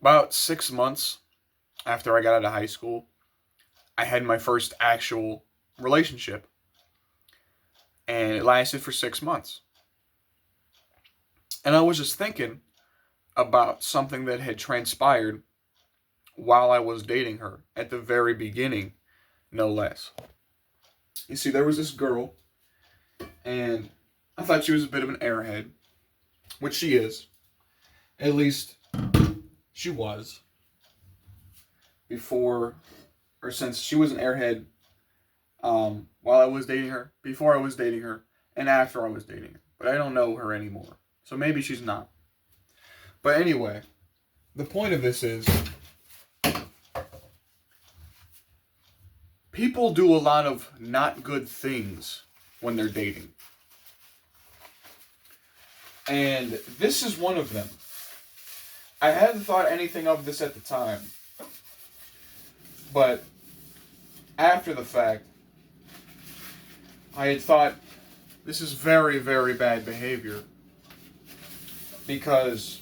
About 6 months after I got out of high school, I had my first actual relationship, and it lasted for 6 months. And I was just thinking about something that had transpired while I was dating her at the very beginning, no less. You see, there was this girl, and I thought she was a bit of an airhead, which she is. At least she was before, or since she was an airhead while I was dating her, before I was dating her, and after I was dating her. But I don't know her anymore. So maybe she's not. But anyway, the point of this is people do a lot of not good things when they're dating. And this is one of them. I hadn't thought anything of this at the time. But after the fact, I had thought this is very, very bad behavior. Because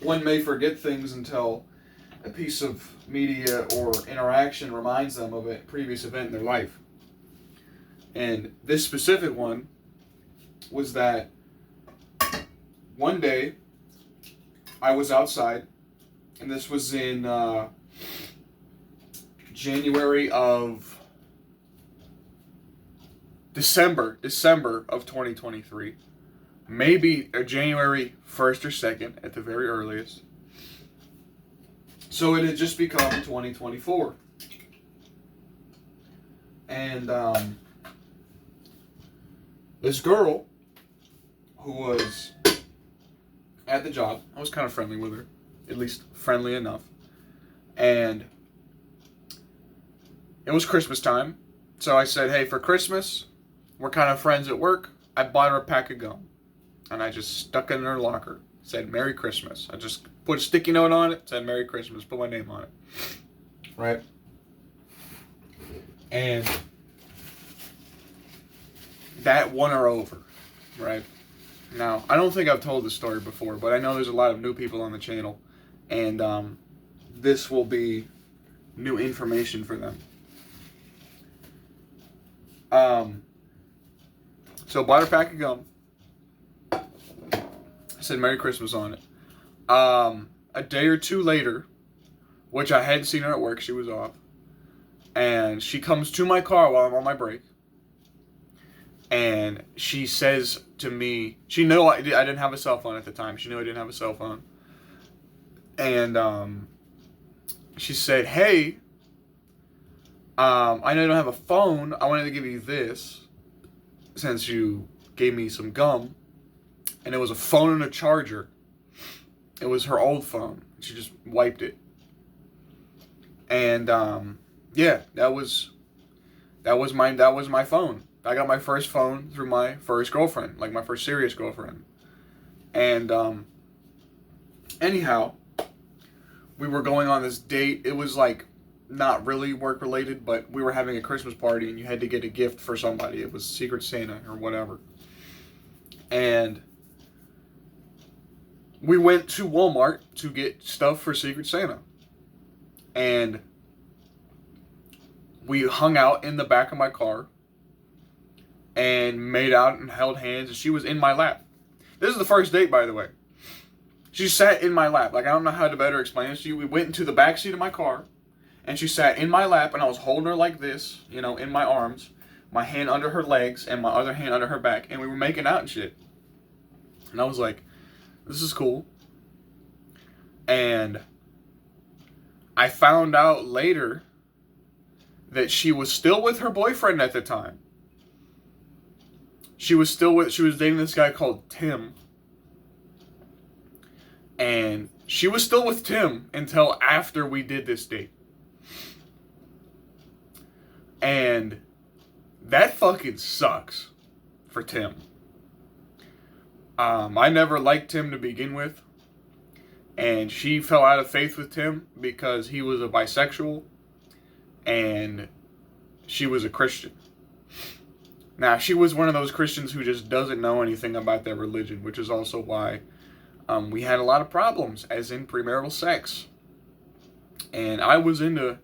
one may forget things until a piece of media or interaction reminds them of a previous event in their life. And this specific one was that one day I was outside, and this was in December of 2023. Maybe January 1st or 2nd at the very earliest. So it had just become 2024. And this girl who was at the job, I was kind of friendly with her, at least friendly enough. And it was Christmas time. So I said, hey, for Christmas, we're kind of friends at work. I bought her a pack of gum. And I just stuck it in her locker. Said, Merry Christmas. I just put a sticky note on it. Said, Merry Christmas. Put my name on it. Right? And that won her over. Right? Now, I don't think I've told this story before, but I know there's a lot of new people on the channel. And this will be new information for them. So bought her a pack of gum. I said Merry Christmas on it. A day or two later, which I hadn't seen her at work, she was off. And she comes to my car while I'm on my break. And she says to me, she knew I didn't have a cell phone at the time. She knew I didn't have a cell phone. And she said, hey, I know you don't have a phone. I wanted to give you this since you gave me some gum. And it was a phone and a charger. It was her old phone. She just wiped it. And yeah, that was my phone. I got my first phone through my first girlfriend, like my first serious girlfriend. And anyhow, we were going on this date. It was like not really work related, but we were having a Christmas party and you had to get a gift for somebody. It was Secret Santa or whatever. And we went to Walmart to get stuff for Secret Santa. And we hung out in the back of my car and made out and held hands, and she was in my lap. This is the first date, by the way. She sat in my lap. Like, I don't know how to better explain this to you. We went into the back seat of my car, and she sat in my lap, and I was holding her like this, you know, in my arms, my hand under her legs, and my other hand under her back, and we were making out and shit. And I was like, this is cool. And I found out later that she was still with her boyfriend at the time. She was dating this guy called Tim. And she was still with Tim until after we did this date. And that fucking sucks for Tim. I never liked Tim to begin with. And she fell out of faith with Tim because he was a bisexual and she was a Christian. Now, she was one of those Christians who just doesn't know anything about their religion, which is also why We had a lot of problems, as in premarital sex. And I was into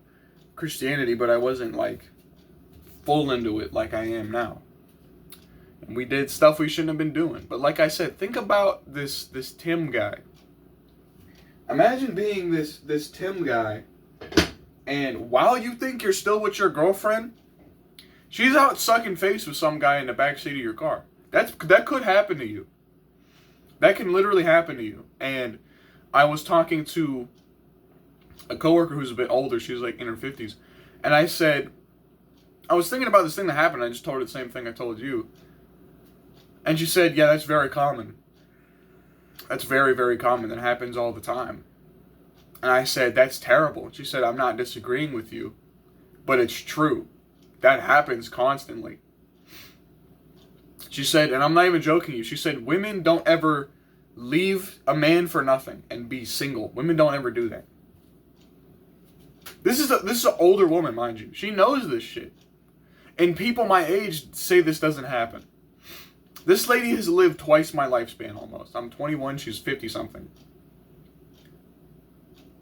Christianity, but I wasn't like full into it like I am now. And we did stuff we shouldn't have been doing. But like I said, think about this Tim guy. Imagine being this Tim guy, and while you think you're still with your girlfriend, she's out sucking face with some guy in the backseat of your car. That could happen to you. That can literally happen to you. And I was talking to a coworker who's a bit older. She was like in her 50s. And I said, I was thinking about this thing that happened. I just told her the same thing I told you. And she said, yeah, that's very common. That's very, very common. That happens all the time. And I said, that's terrible. She said, I'm not disagreeing with you, but it's true. That happens constantly. She said, and I'm not even joking you, she said, women don't ever leave a man for nothing and be single. Women don't ever do that. This is an older woman, mind you. She knows this shit. And people my age say this doesn't happen. This lady has lived twice my lifespan almost. I'm 21, she's 50-something.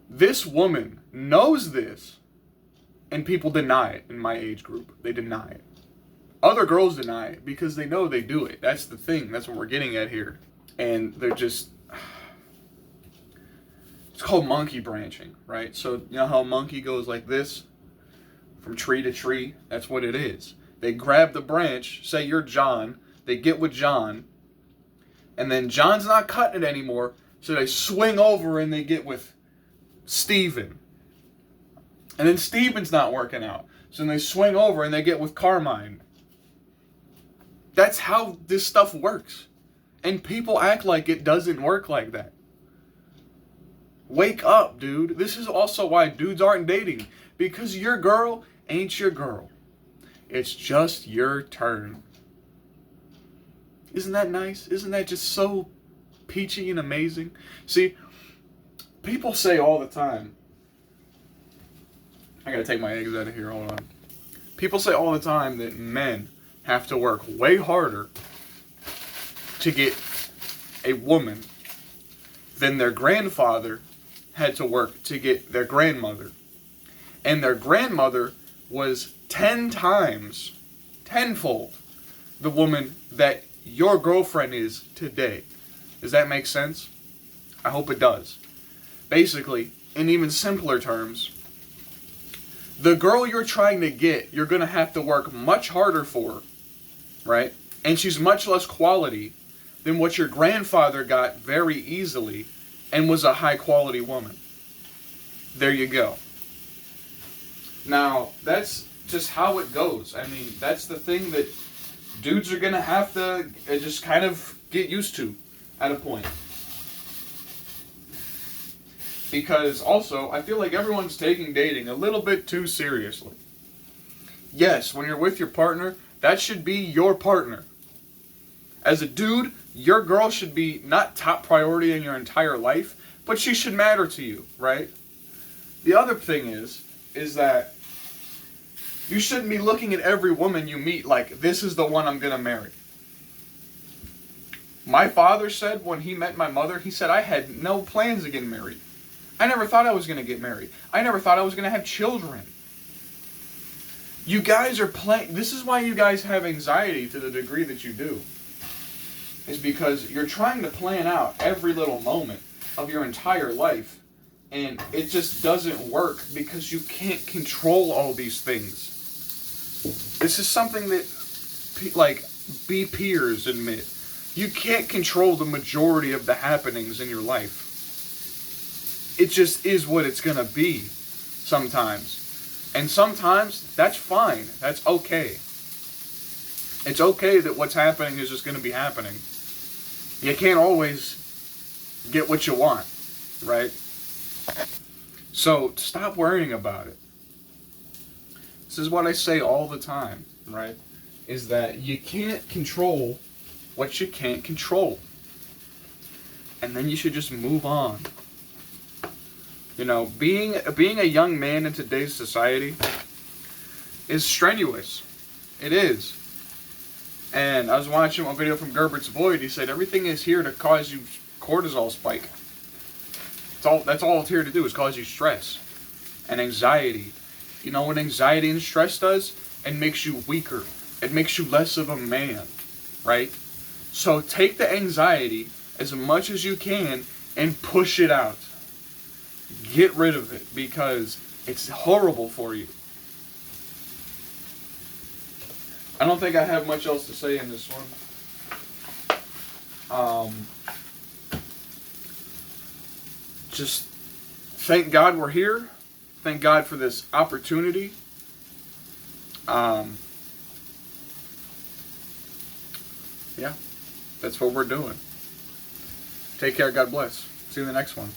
This woman knows this, and people deny it in my age group. They deny it. Other girls deny it because they know they do it. That's the thing. That's what we're getting at here. And they're just... It's called monkey branching, right? So, you know how a monkey goes like this? From tree to tree? That's what it is. They grab the branch, say you're John, they get with John, and then John's not cutting it anymore, so they swing over and they get with Steven. And then Steven's not working out, so then they swing over and they get with Carmine. That's how this stuff works. And people act like it doesn't work like that. Wake up, dude. This is also why dudes aren't dating. Because your girl ain't your girl. It's just your turn. Isn't that nice? Isn't that just so peachy and amazing? See, people say all the time, I gotta take my eggs out of here, hold on. People say all the time that men have to work way harder to get a woman than their grandfather had to work to get their grandmother. And their grandmother was 10 times, tenfold, the woman that your girlfriend is today. Does that make sense? I hope it does. Basically, in even simpler terms, the girl you're trying to get, you're going to have to work much harder for, right? And she's much less quality than what your grandfather got very easily and was a high quality woman. There you go. Now, that's just how it goes. I mean, that's the thing that dudes are going to have to just kind of get used to at a point. Because also, I feel like everyone's taking dating a little bit too seriously. Yes, when you're with your partner, that should be your partner. As a dude, your girl should be not top priority in your entire life, but she should matter to you, right? The other thing is that you shouldn't be looking at every woman you meet like, this is the one I'm going to marry. My father said when he met my mother, he said, I had no plans of getting married. I never thought I was going to get married. I never thought I was going to have children. You guys are playing... This is why you guys have anxiety to the degree that you do. Is because you're trying to plan out every little moment of your entire life. And it just doesn't work because you can't control all these things. This is something that, like, BPers admit. You can't control the majority of the happenings in your life. It just is what it's going to be sometimes. And sometimes that's fine. That's okay. It's okay that what's happening is just going to be happening. You can't always get what you want, right? So stop worrying about it. This is what I say all the time, right? Is that you can't control what you can't control. And then you should just move on. You know, being a young man in today's society is strenuous. It is. And I was watching a video from Gerbert's Boyd. He said everything is here to cause you cortisol spike. That's all it's here to do, is cause you stress and anxiety. You know what anxiety and stress does? It makes you weaker. It makes you less of a man, right? So take the anxiety as much as you can and push it out. Get rid of it, because it's horrible for you. I don't think I have much else to say in this one. Just thank God we're here. Thank God for this opportunity. Yeah, that's what we're doing. Take care. God bless. See you in the next one.